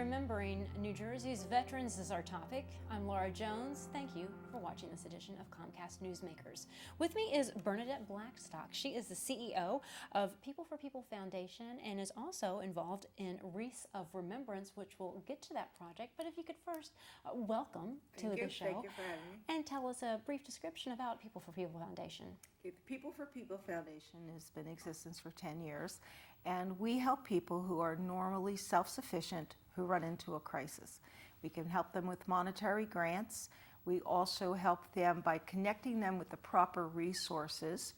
Remembering New Jersey's veterans is our topic. I'm Laura Jones. Thank you for watching this edition of Comcast Newsmakers. With me is Bernadette Blackstock. She is the CEO of People for People Foundation and is also involved in Wreaths of Remembrance, which we'll get to that project. But if you could first welcome to the show. Thank you for having me. And tell us a brief description about People for People Foundation. Okay, the People for People Foundation has been in existence for 10 years, and we help people who are normally self-sufficient who run into a crisis. We can help them with monetary grants. We also help them by connecting them with the proper resources.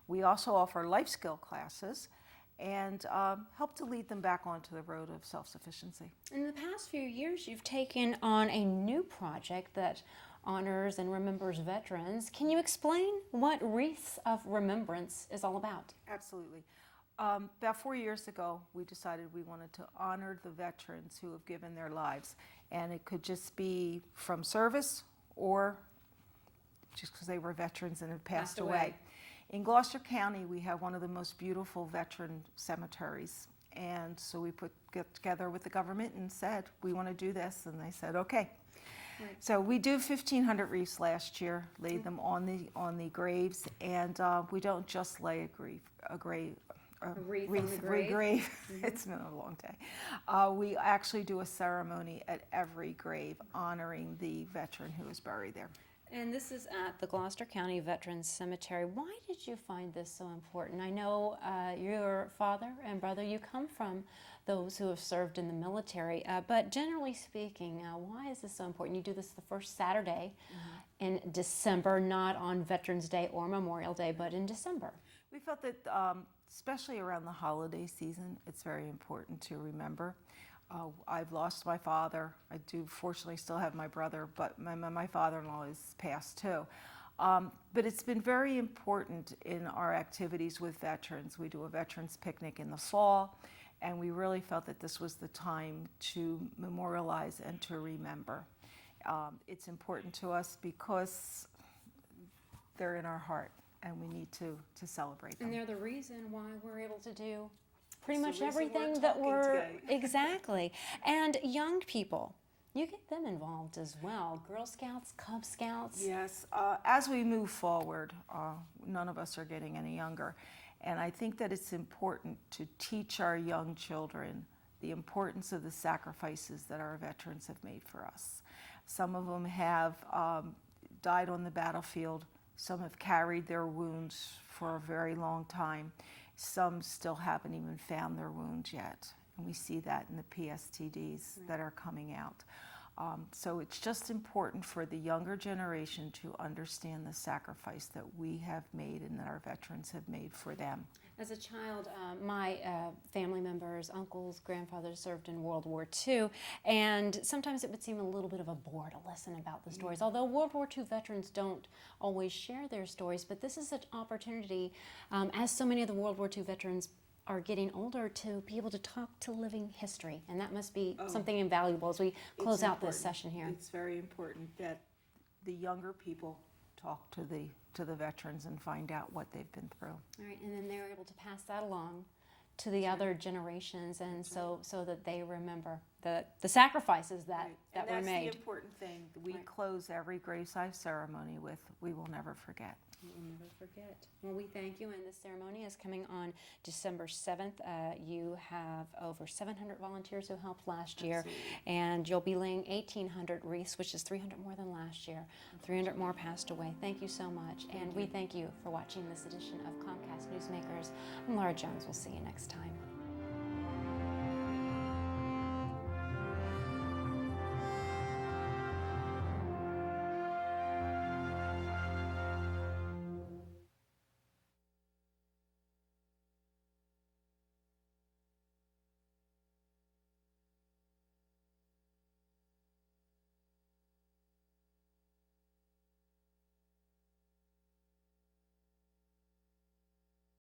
We also offer life skill classes and help to lead them back onto the road of self-sufficiency. In the past few years, you've taken on a new project that honors and remembers veterans. Can you explain what Wreaths of Remembrance is all about? Absolutely. About 4 years ago, we decided we wanted to honor the veterans who have given their lives. And it could just be from service or just because they were veterans and had passed away. In Gloucester County, we have one of the most beautiful veteran cemeteries. And so we get together with the government and said, we want to do this. And they said, okay. Right. So we do 1,500 wreaths last year, laid them on the graves. And we don't just lay a wreath on the grave. Mm-hmm. It's been a long day. We actually do a ceremony at every grave honoring the veteran who is buried there. And this is at the Gloucester County Veterans Cemetery. Why did you find this so important? I know your father and brother, you come from those who have served in the military, but generally speaking, why is this so important? You do this the first Saturday in December, not on Veterans Day or Memorial Day, but in December. We felt that especially around the holiday season, it's very important to remember. I've lost my father. I do fortunately still have my brother, but my father-in-law is passed too. But it's been very important in our activities with veterans. We do a veterans picnic in the fall, and we really felt that this was the time to memorialize and to remember. It's important to us because they're in our heart, and we need to celebrate them. And they're the reason why we're able to do pretty much everything that we're exactly. And young people, you get them involved as well. Girl Scouts, Cub Scouts. Yes, as we move forward, none of us are getting any younger, and I think that it's important to teach our young children the importance of the sacrifices that our veterans have made for us. Some of them have died on the battlefield. Some have carried their wounds for a very long time. Some still haven't even found their wounds yet. And we see that in the PSTDs that are coming out. So it's just important for the younger generation to understand the sacrifice that we have made and that our veterans have made for them. As a child, my family members, uncles, grandfathers served in World War II, and sometimes it would seem a little bit of a bore to listen about the stories. Although World War II veterans don't always share their stories, but this is an opportunity, as so many of the World War II veterans are getting older, to be able to talk to living history, and that must be something invaluable as we close out this session here. It's very important that the younger people talk to the veterans and find out what they've been through. All right, and then they're able to pass that along to the other generations, and so that they remember the sacrifices that were made. And that's the important thing. We close every graveside ceremony with, "We will never forget." We will never forget. Well, we thank you, and this ceremony is coming on December 7th. You have over 700 volunteers who helped last year, and you'll be laying 1,800 wreaths, which is 300 more than last year. 300 more passed away. Thank you so much, and we thank you for watching this edition of Comcast Newsmakers. I'm Laura Jones. We'll see you next time.